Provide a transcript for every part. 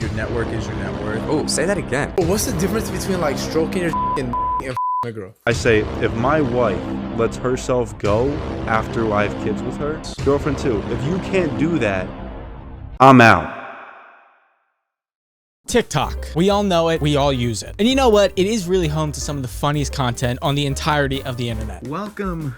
Your network is your net worth. Oh, say that again. What's the difference between like stroking your and a girl? I say, if my wife lets herself go after I have kids with her, girlfriend too, if you can't do that, I'm out. TikTok. We all know it. We all use it. And you know what? It is really home to some of the funniest content on the entirety of the internet. Welcome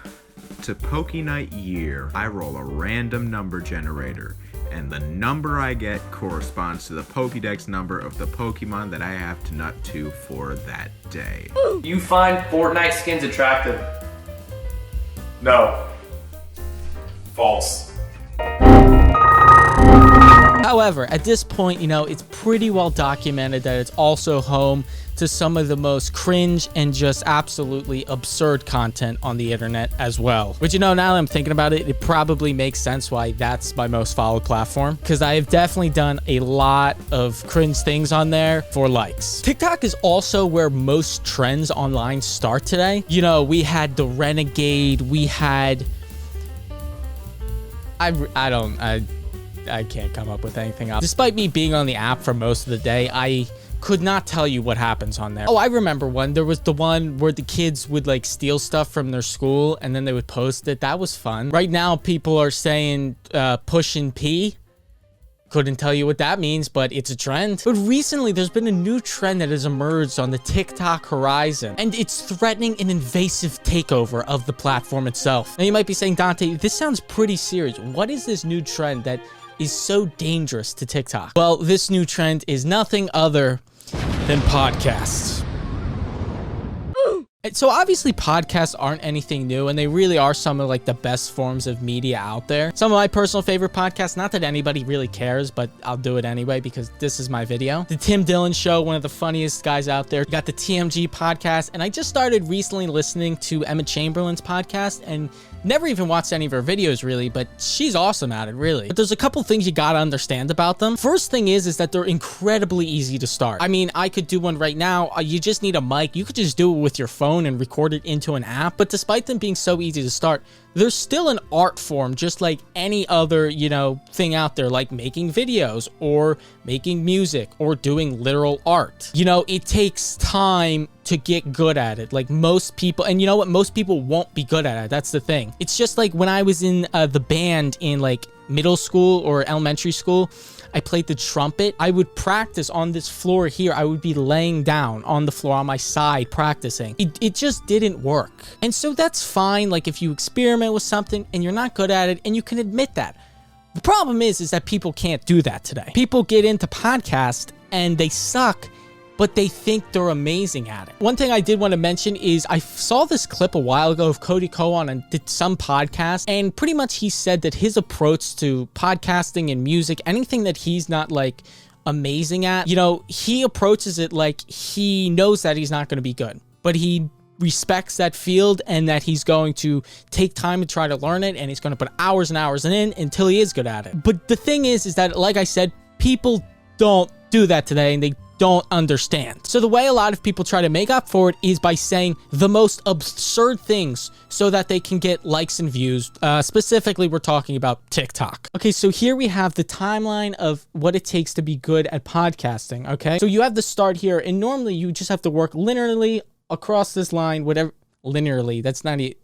to Poke Night Year. I roll a random number generator, and the number I get corresponds to the Pokédex number of the Pokemon that I have to nut to for that day. You find Fortnite skins attractive? No. False. However, at this point, it's pretty well documented that it's also home to some of the most cringe and just absolutely absurd content on the internet as well. But now that I'm thinking about it, it probably makes sense why that's my most followed platform, because I have definitely done a lot of cringe things on there for likes. TikTok is also where most trends online start today. We had the Renegade, we had... I can't come up with anything else. Despite me being on the app for most of the day, I could not tell you what happens on there. Oh, I remember one. There was the one where the kids would like steal stuff from their school and then they would post it. That was fun. Right now, people are saying push and pee. Couldn't tell you what that means, but it's a trend. But recently, there's been a new trend that has emerged on the TikTok horizon, and it's threatening an invasive takeover of the platform itself. Now, you might be saying, Dante, this sounds pretty serious. What is this new trend that is so dangerous to TikTok? Well, this new trend is nothing other than podcasts. So obviously podcasts aren't anything new, and they really are some of like the best forms of media out there. Some of my personal favorite podcasts, not that anybody really cares, but I'll do it anyway because this is my video. The Tim Dillon Show, one of the funniest guys out there. You got the TMG podcast, and I just started recently listening to Emma Chamberlain's podcast, and never even watched any of her videos really, but she's awesome at it, really. But there's a couple things you gotta understand about them. First thing is that they're incredibly easy to start. I mean, I could do one right now. You just need a mic. You could just do it with your phone and record it into an app. But despite them being so easy to start, there's still an art form just like any other, thing out there, like making videos or making music or doing literal art. It takes time to get good at it. Like most people, and you know what? Most people won't be good at it. That's the thing. It's just like when I was in the band in like middle school or elementary school, I played the trumpet. I would practice on this floor here. I would be laying down on the floor on my side practicing. It just didn't work. And so that's fine. Like if you experiment with something and you're not good at it and you can admit that. The problem is that people can't do that today. People get into podcasts and they suck, but they think they're amazing at it. One thing I did want to mention is I saw this clip a while ago of Cody Cohen and did some podcast, and pretty much he said that his approach to podcasting and music, anything that he's not like amazing at, he approaches it like he knows that he's not going to be good, but he respects that field and that he's going to take time to try to learn it, and he's going to put hours and hours in until he is good at it. But the thing is that, like I said, people don't do that today, and they don't understand. So the way a lot of people try to make up for it is by saying the most absurd things so that they can get likes and views. Specifically, we're talking about TikTok. Okay, so here we have the timeline of what it takes to be good at podcasting, okay? So you have the start here, and normally you just have to work linearly across this line, whatever, linearly, that's not it.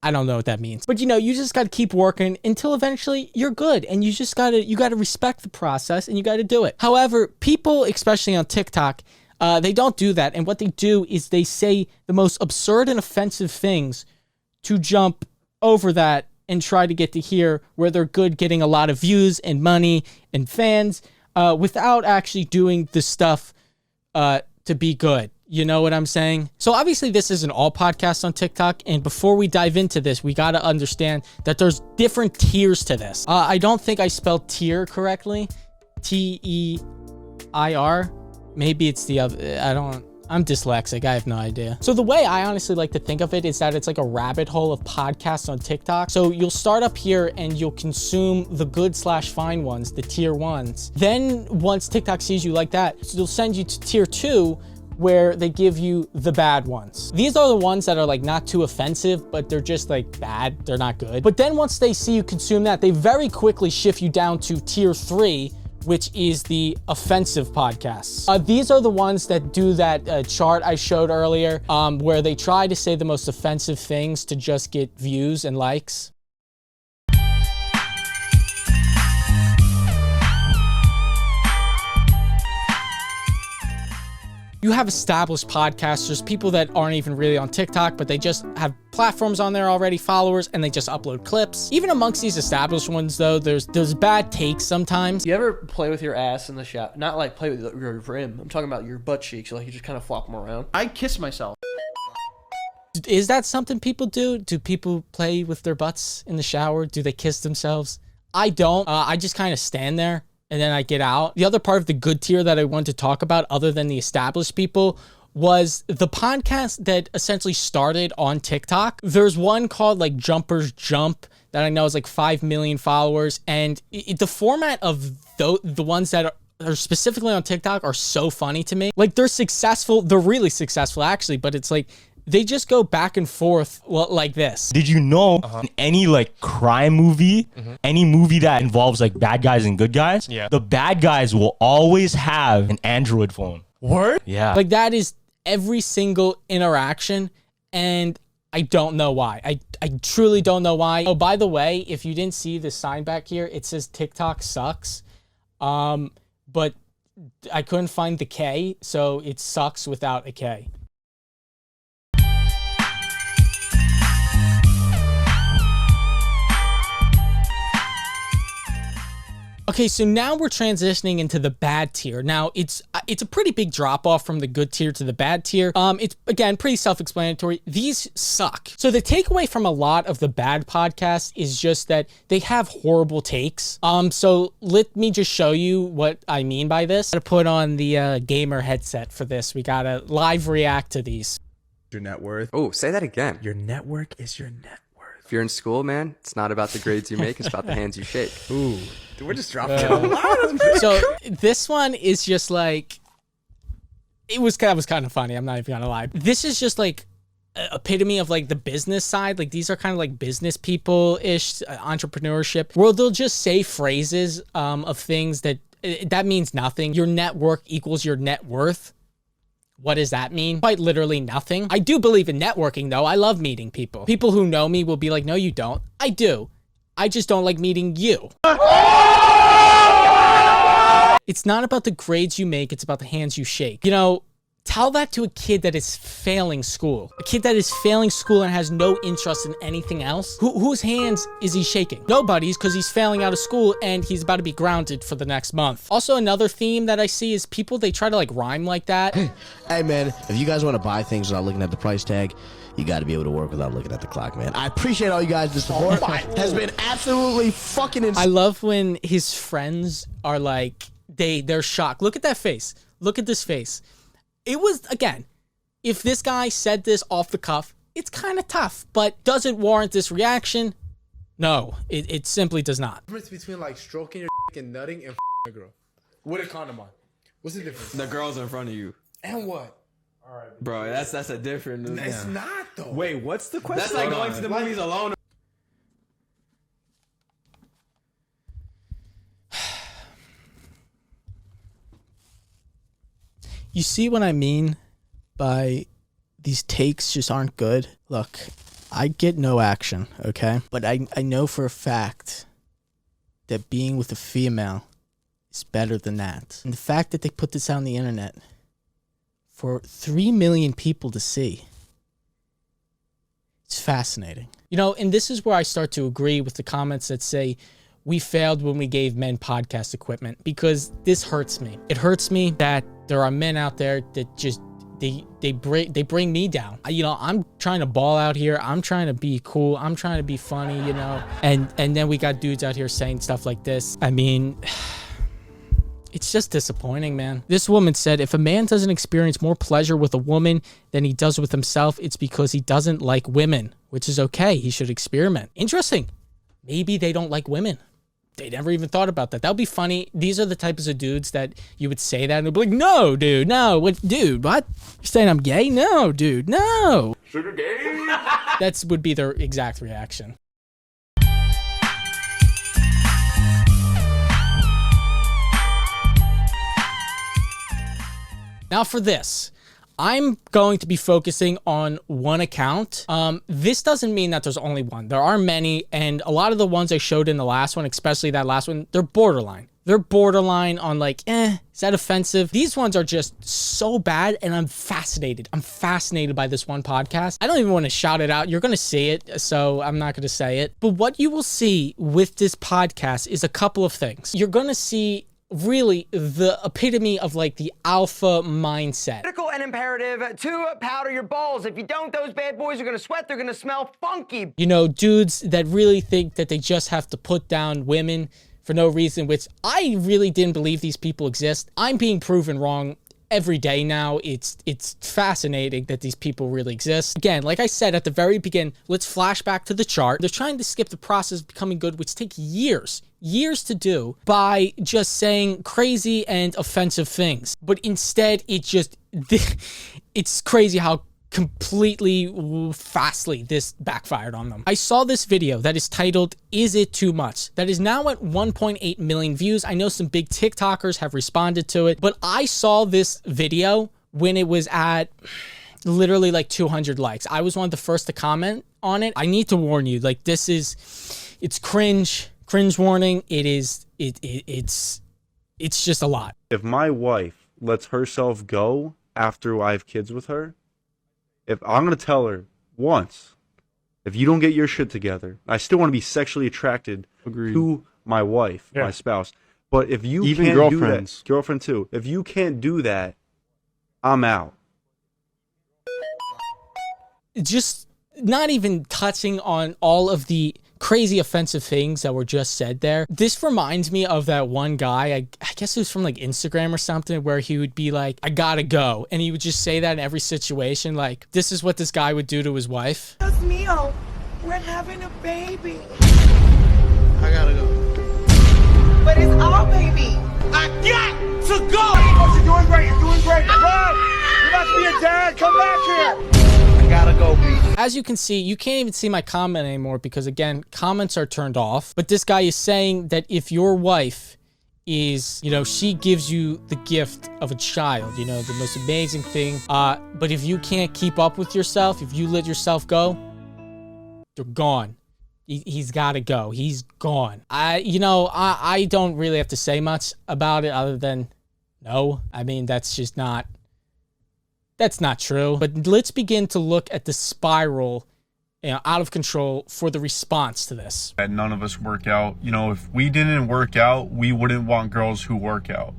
I don't know what that means. But you just got to keep working until eventually you're good. And you got to respect the process and you got to do it. However, people, especially on TikTok, they don't do that. And what they do is they say the most absurd and offensive things to jump over that and try to get to here where they're good, getting a lot of views and money and fans without actually doing the stuff to be good. You know what I'm saying? So obviously this isn't all podcasts on TikTok. And before we dive into this, we got to understand that there's different tiers to this. I don't think I spelled tier correctly. T-E-I-R. Maybe it's the other. I'm dyslexic. I have no idea. So the way I honestly like to think of it is that it's like a rabbit hole of podcasts on TikTok. So you'll start up here and you'll consume the good/fine ones, the tier ones. Then once TikTok sees you like that, they'll send you to tier 2, where they give you the bad ones. These are the ones that are like not too offensive, but they're just like bad. They're not good. But then once they see you consume that, they very quickly shift you down to tier 3, which is the offensive podcasts. These are the ones that do that chart I showed earlier, where they try to say the most offensive things to just get views and likes. You have established podcasters, people that aren't even really on TikTok, but they just have platforms on there already, followers, and they just upload clips. Even amongst these established ones, though, there's bad takes sometimes. You ever play with your ass in the shower? Not like play with your rim. I'm talking about your butt cheeks. Like you just kind of flop them around. I kiss myself. Is that something people do? Do people play with their butts in the shower? Do they kiss themselves? I don't. I just kind of stand there and then I get out. The other part of the good tier that I wanted to talk about, other than the established people, was the podcast that essentially started on TikTok. There's one called like Jumpers Jump that I know is like 5 million followers. And the format of the ones that are specifically on TikTok are so funny to me. Like they're successful. They're really successful actually, but it's like, they just go back and forth like this. Did you know in any like crime movie, any movie that involves like bad guys and good guys, the bad guys will always have an Android phone. Word? Yeah. Like that is every single interaction, and I don't know why. I truly don't know why. Oh, by the way, if you didn't see the sign back here, it says TikTok sucks. But I couldn't find the K, so it sucks without a K. Okay, so now we're transitioning into the bad tier. Now, it's a pretty big drop-off from the good tier to the bad tier. It's, again, pretty self-explanatory. These suck. So the takeaway from a lot of the bad podcasts is just that they have horrible takes. So let me just show you what I mean by this. I gotta put on the gamer headset for this. We gotta live react to these. Your net worth. Oh, say that again. Your network is your net worth. If you're in school, man, it's not about the grades you make, it's about the hands you shake. Ooh. Dude, we're just dropping So this one is just like, it was kind of funny. I'm not even gonna lie. This is just like epitome of like the business side. Like these are kind of like business people-ish, entrepreneurship, where they'll just say phrases of things that means nothing. Your network equals your net worth. What does that mean? Quite literally nothing. I do believe in networking though. I love meeting people. People who know me will be like, no, you don't. I do. I just don't like meeting you. It's not about the grades you make, it's about the hands you shake. You know, tell that to a kid that is failing school. A kid that is failing school and has no interest in anything else. Whose hands is he shaking? Nobody's, because he's failing out of school and he's about to be grounded for the next month. Also, another theme that I see is people, they try to like rhyme like that. Hey man, if you guys want to buy things without looking at the price tag, you got to be able to work without looking at the clock, man. I appreciate all you guys. The support has been absolutely fucking insane. I love when his friends are like, they're shocked. Look at that face. Look at this face. It was, again, if this guy said this off the cuff, it's kind of tough, but does it warrant this reaction? No, it simply does not. The difference between like stroking your and nutting and a girl with a condom on. What's the difference? The girl's in front of you. And what? All right, bro, that's a different. It's not though. Wait, what's the question? That's like going to the movies alone. You see what I mean by these takes just aren't good? Look, I get no action, okay? But I know for a fact that being with a female is better than that. And the fact that they put this out on the internet for 3 million people to see, it's fascinating. You know, and this is where I start to agree with the comments that say, we failed when we gave men podcast equipment, because this hurts me. It hurts me that there are men out there that just, they bring me down. You know, I'm trying to ball out here. I'm trying to be cool. I'm trying to be funny, you know, and then we got dudes out here saying stuff like this. I mean, it's just disappointing, man. This woman said, if a man doesn't experience more pleasure with a woman than he does with himself, it's because he doesn't like women, which is okay. He should experiment. Interesting. Maybe they don't like women. They never even thought about that. That would be funny. These are the types of dudes that you would say that and they'd be like, no, dude, no. What, dude, what? You're saying I'm gay? No, dude, no. Sugar gay? That would be their exact reaction. Now for this, I'm going to be focusing on one account. This doesn't mean that there's only one. There are many, and a lot of the ones I showed in the last one, especially that last one, they're borderline. They're borderline on like, is that offensive? These ones are just so bad, and I'm fascinated. I'm fascinated by this one podcast. I don't even want to shout it out. You're going to see it, so I'm not going to say it. But what you will see with this podcast is a couple of things. You're going to see really the epitome of like the alpha mindset. Critical and imperative to powder your balls. If you don't, those bad boys are gonna sweat. They're gonna smell funky. You know, dudes that really think that they just have to put down women for no reason, which I really didn't believe these people exist. I'm being proven wrong every day now. It's fascinating that these people really exist. Again, like I said at the very beginning, let's flash back to the chart. They're trying to skip the process of becoming good, which takes years to do, by just saying crazy and offensive things. But instead, it's crazy how completely fastly this backfired on them. I saw this video that is titled, "Is It Too Much?" that is now at 1.8 million views. I know some big TikTokers have responded to it, but I saw this video when it was at literally like 200 likes. I was one of the first to comment on it. I need to warn you, like, it's cringe warning. It's just a lot. If my wife lets herself go after I have kids with her, if I'm going to tell her once, if you don't get your shit together, I still want to be sexually attracted to my wife, my spouse. But if you Even can't girlfriends. do that, girlfriend too, if you can't do that, I'm out. Just not even touching on all of the crazy offensive things that were just said there. This reminds me of that one guy, I guess it was from like Instagram or something, where he would be like, "I gotta go." And he would just say that in every situation. Like, this is what this guy would do to his wife. Dios mío, we're having a baby. I gotta go. But it's our baby. I got to go! Oh, you're doing great. You're doing great. Run! You're about to be a dad. Come back here. I gotta go, B. As you can see, you can't even see my comment anymore because, again, comments are turned off. But this guy is saying that if your wife is, you know, she gives you the gift of a child, you know, the most amazing thing. But if you can't keep up with yourself, if you let yourself go, you're gone. He's got to go. He's gone. I don't really have to say much about it other than no. I mean, that's not true. But let's begin to look at the spiral, you know, out of control for the response to this. That none of us work out. You know, if we didn't work out, we wouldn't want girls who work out.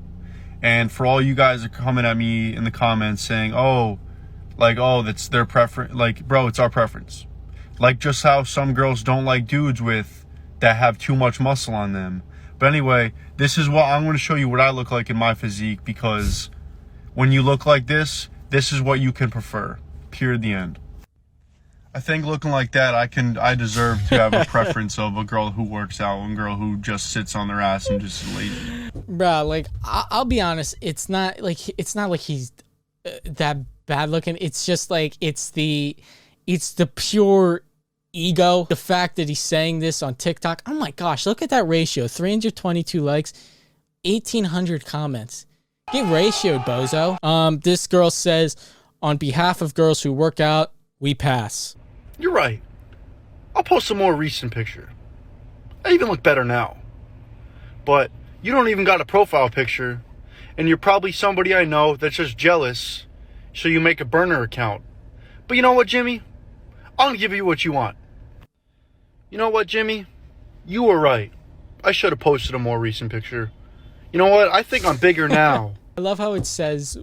And for all you guys that are coming at me in the comments saying, oh, that's their preference. Like, bro, it's our preference. Like, just how some girls don't like dudes that have too much muscle on them. But anyway, this is what I'm going to show you what I look like in my physique, because when you look like this is what you can prefer. Period. The end. I think looking like that, I deserve to have a preference of a girl who works out and a girl who just sits on their ass and just is lazy. Bro, like, I'll be honest, it's not like he's that bad looking. It's just like it's the pure ego. The fact that he's saying this on TikTok. Oh my gosh, look at that ratio. 322 likes, 1,800 comments. Get ratioed, bozo. This girl says, on behalf of girls who work out, we pass. You're right. I'll post some more recent picture. I even look better now. But you don't even got a profile picture, and you're probably somebody I know that's just jealous, so you make a burner account. But you know what, Jimmy? I'm gonna give you what you want. You know what, Jimmy? You were right. I should have posted a more recent picture. You know what? I think I'm bigger now. I love how it says,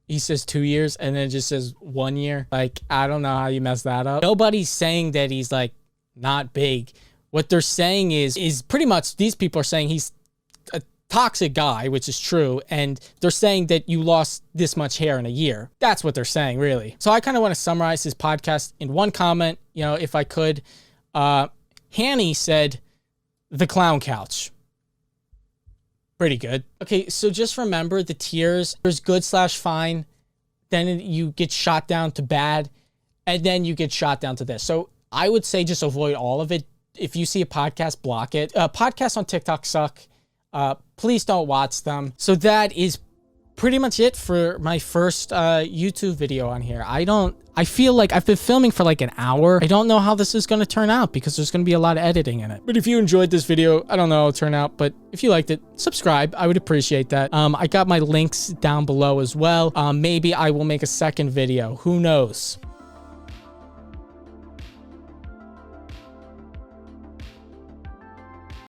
he says 2 years and then it just says 1 year. Like, I don't know how you mess that up. Nobody's saying that he's like not big. What they're saying is pretty much these people are saying he's a toxic guy, which is true. And they're saying that you lost this much hair in a year. That's what they're saying, really. So I kind of want to summarize his podcast in one comment, you know, if I could. Hanny said, the clown couch. Pretty good. Okay, so just remember the tiers. There's good/fine, then you get shot down to bad, and then you get shot down to this. So I would say just avoid all of it. If you see a podcast, block it. Podcasts on TikTok suck. Please don't watch them. So that is pretty much it for my first YouTube video on here. I feel like I've been filming for like an hour. I don't know how this is going to turn out because there's going to be a lot of editing in it. But if you enjoyed this video, I don't know how it'll turn out, but if you liked it, subscribe. I would appreciate that. I got my links down below as well. Maybe I will make a second video. Who knows?